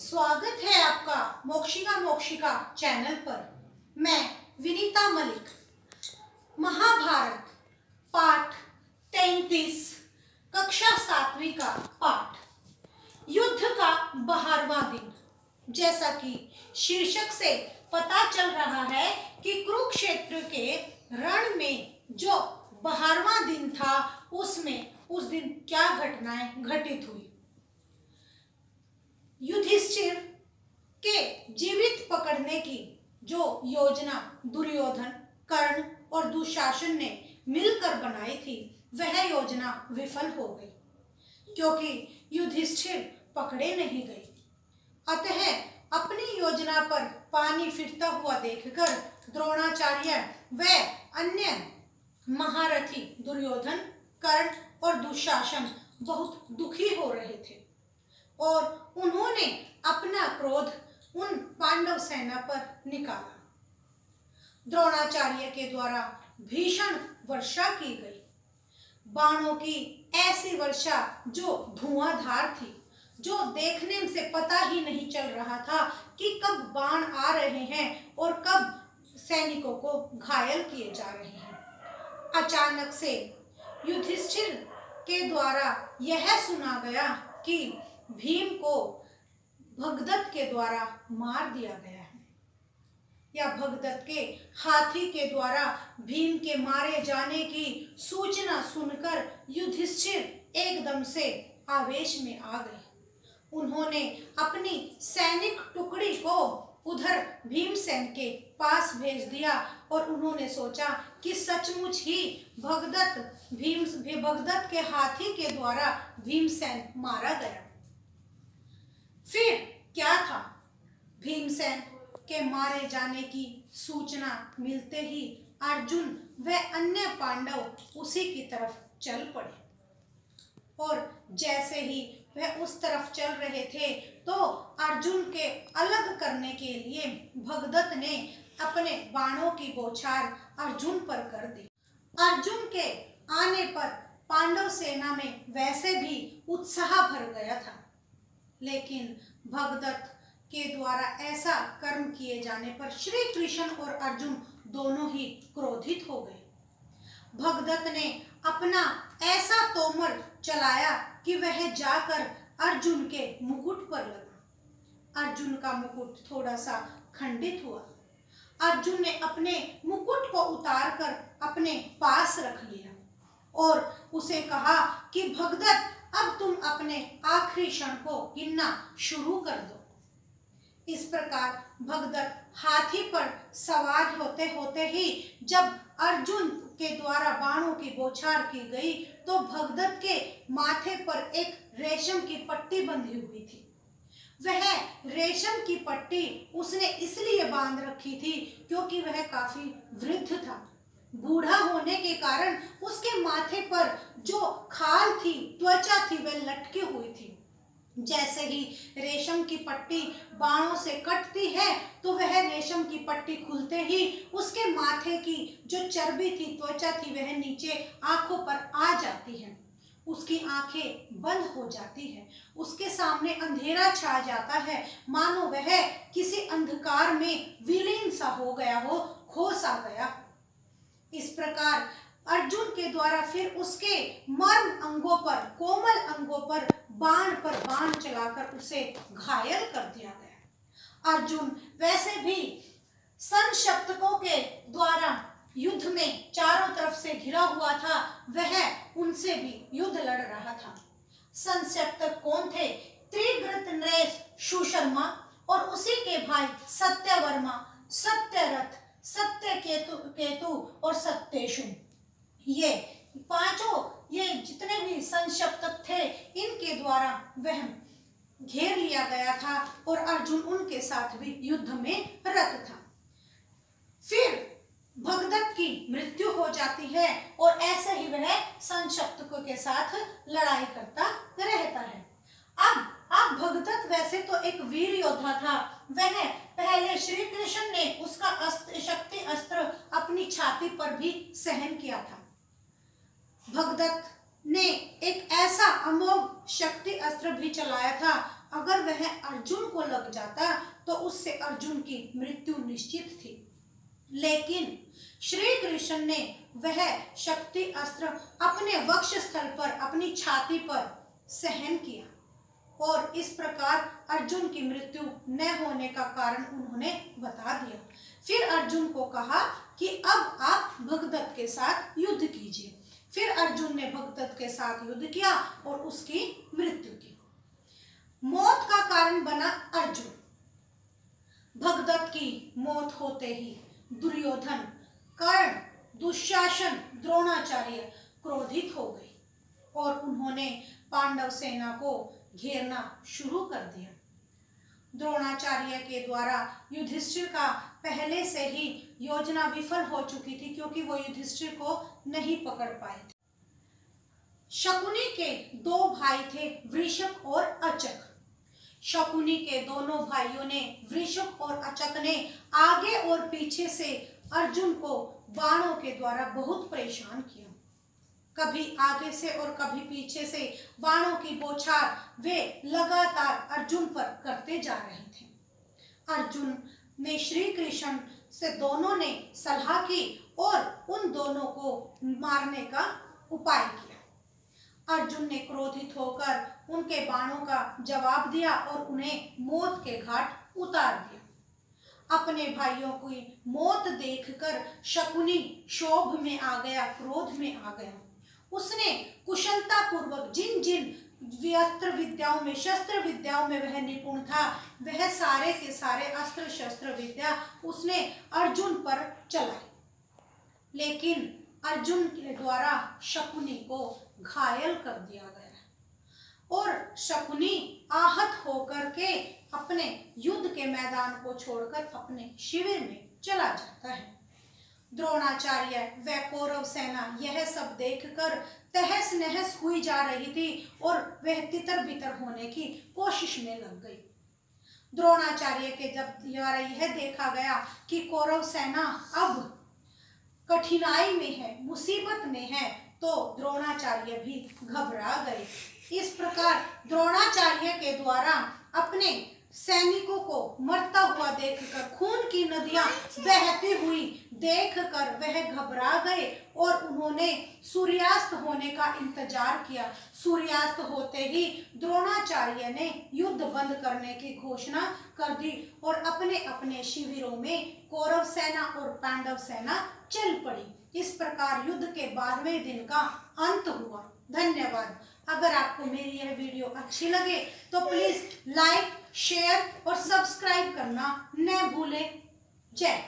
स्वागत है आपका मोक्षिका मोक्षिका चैनल पर। मैं विनीता मलिक। महाभारत पाठ 33 कक्षा 7वीं का पाठ, युद्ध का 12वां दिन। जैसा कि शीर्षक से पता चल रहा है कि कुरुक्षेत्र के रण में जो 12वां दिन था, उसमें उस दिन क्या घटनाएं घटित हुई। युधिष्ठिर के जीवित पकड़ने की जो योजना दुर्योधन, कर्ण और दुशासन ने मिलकर बनाई थी, वह योजना विफल हो गई क्योंकि युधिष्ठिर पकड़े नहीं गए। अतः अपनी योजना पर पानी फिरता हुआ देखकर द्रोणाचार्य व अन्य महारथी दुर्योधन, कर्ण और दुशासन बहुत दुखी हो रहे थे और उन्होंने अपना क्रोध उन पांडव सेना पर निकाला। द्रोणाचार्य के द्वारा भीषण वर्षा की गई, बाणों की ऐसी वर्षा जो धुआंधार थी, जो देखने से पता ही नहीं चल रहा था कि कब बाण आ रहे हैं और कब सैनिकों को घायल किए जा रहे हैं। अचानक से युधिष्ठिर के द्वारा यह सुना गया कि भीम को भगदत्त के द्वारा मार दिया गया है, या भगदत्त के हाथी के द्वारा भीम के मारे जाने की सूचना सुनकर युधिष्ठिर एकदम से आवेश में आ गए। उन्होंने अपनी सैनिक टुकड़ी को उधर भीमसेन के पास भेज दिया और उन्होंने सोचा कि सचमुच ही भगदत्त के हाथी के द्वारा भीमसेन मारा गया। फिर क्या था, भीमसेन के मारे जाने की सूचना मिलते ही अर्जुन व अन्य पांडव उसी की तरफ चल पड़े और जैसे ही वह उस तरफ चल रहे थे तो अर्जुन के अलग करने के लिए भगदत्त ने अपने बाणों की बौछार अर्जुन पर कर दी। अर्जुन के आने पर पांडव सेना में वैसे भी उत्साह भर गया था, लेकिन भगदत्त के द्वारा ऐसा कर्म किए जाने पर श्री कृष्ण और अर्जुन दोनों ही क्रोधित हो गए। भगदत्त ने अपना ऐसा तोमर चलाया कि वह जाकर अर्जुन के मुकुट पर लगा। अर्जुन का मुकुट थोड़ा सा खंडित हुआ। अर्जुन ने अपने मुकुट को उतारकर अपने पास रख लिया और उसे कहा कि भगदत्त, अब तुम अपने आखिरी क्षण को गिनना शुरू कर दो। इस प्रकार भगदत्त हाथी पर सवार होते होते ही जब अर्जुन के द्वारा बाणों की बौछार की गई तो भगदत्त के माथे पर एक रेशम की पट्टी बंधी हुई थी। वह रेशम की पट्टी उसने इसलिए बांध रखी थी क्योंकि वह काफी वृद्ध था। बूढ़ा होने के कारण उसके माथे पर जो खाल थी, त्वचा थी, वह लटकी हुई थी। जैसे ही रेशम की पट्टी बाणों से कटती है तो वह रेशम की पट्टी खुलते ही उसके माथे की जो चर्बी थी, त्वचा थी, वह नीचे आंखों पर आ जाती है। उसकी आंखें बंद हो जाती है, उसके सामने अंधेरा छा जाता है, मानो वह किसी अंधकार में विलीन सा हो गया हो, खो सा गया। इस प्रकार अर्जुन के द्वारा फिर उसके मर्म अंगों पर, कोमल अंगों पर बाण चलाकर उसे घायल कर दिया गया। अर्जुन वैसे भी संशप्तकों के द्वारा युद्ध में चारों तरफ से घिरा हुआ था, वह उनसे भी युद्ध लड़ रहा था। संशप्तक कौन थे? त्रिगृत नरेश सुशर्मा और उसी के भाई सत्यवर्मा, सत्यरथ, सत्यकेतु और सत्येशु। ये पांचों, ये जितने भी संशप्तक थे, इनके द्वारा वह घेर लिया गया था और अर्जुन उनके साथ भी युद्ध में रत था। फिर भगदत्त की मृत्यु हो जाती है और ऐसे ही वह संशप्तकों के साथ लड़ाई करता रहता है। अब भगदत्त वैसे तो एक वीर योद्धा था। वह पहले श्री कृष्ण ने उसका शक्ति अस्त्र अपनी छाती पर भी सहन किया था। भगदत्त ने एक ऐसा अमोघ शक्ति अस्त्र भी चलाया था अगर वह अर्जुन को लग जाता तो उससे अर्जुन की मृत्यु निश्चित थी। लेकिन श्री कृष्ण ने वह शक्ति अस्त्र अपने वक्ष स्थल पर, अपनी छाती पर सहन किया और इस प्रकार अर्जुन की मृत्यु न होने का कारण उन्होंने बता दिया। फिर अर्जुन को कहा कि अब आप भगदत्त के साथ युद्ध कीजिए। फिर अर्जुन ने भगदत्त के साथ युद्ध किया और उसकी मृत्यु की। मौत का कारण बना अर्जुन। भगदत्त की मौत होते ही दुर्योधन, कर्ण, दुशासन, द्रोणाचार्य क्रोधित हो गए और उन्होंने पांडव सेना को घेरना शुरू कर दिया। द्रोणाचार्य के द्वारा युधिष्ठिर का पहले से ही योजना विफल हो चुकी थी, क्योंकि वो युधिष्ठिर को नहीं पकड़ पाए थे। शकुनी के दो भाई थे, वृषक और अचक। शकुनी के दोनों भाइयों ने, वृषक और अचक ने, आगे और पीछे से अर्जुन को बाणों के द्वारा बहुत परेशान किया। कभी आगे से और कभी पीछे से बाणों की बौछार वे लगातार अर्जुन पर करते जा रहे थे। अर्जुन ने श्री कृष्ण से दोनों ने सलाह की और उन दोनों को मारने का उपाय किया। अर्जुन ने क्रोधित होकर उनके बाणों का जवाब दिया और उन्हें मौत के घाट उतार दिया। अपने भाइयों की मौत देखकर शकुनी क्षोभ में आ गया, क्रोध में आ गया। उसने कुशलता पूर्वक जिन जिन अस्त्र विद्याओं में, शस्त्र विद्याओं में वह निपुण था, वह सारे के सारे अस्त्र शस्त्र विद्या उसने अर्जुन पर चलाई। लेकिन अर्जुन के द्वारा शकुनी को घायल कर दिया गया और शकुनी आहत होकर के अपने युद्ध के मैदान को छोड़कर अपने शिविर में चला जाता है। द्रोणाचार्य व कौरव सेना यह सब देखकर तहस नहस हुई जा रही थी और वह तितर बितर होने की कोशिश में लग गई। द्रोणाचार्य के जब द्वारा यह देखा गया कि कौरव सेना अब कठिनाई में है, मुसीबत में है, तो द्रोणाचार्य भी घबरा गए। इस प्रकार द्रोणाचार्य के द्वारा अपने सैनिकों को मरता हुआ देखकर, खून की नदियां बहती हुई देखकर वह घबरा गए और उन्होंने सूर्यास्त होने का इंतजार किया। सूर्यास्त होते ही द्रोणाचार्य ने युद्ध बंद करने की घोषणा कर दी और अपने अपने शिविरों में कौरव सेना और पांडव सेना चल पड़ी। इस प्रकार युद्ध के 12वें दिन का अंत हुआ। धन्यवाद। अगर आपको मेरी यह वीडियो अच्छी लगे तो प्लीज लाइक, शेयर और सब्सक्राइब करना न भूलें। जय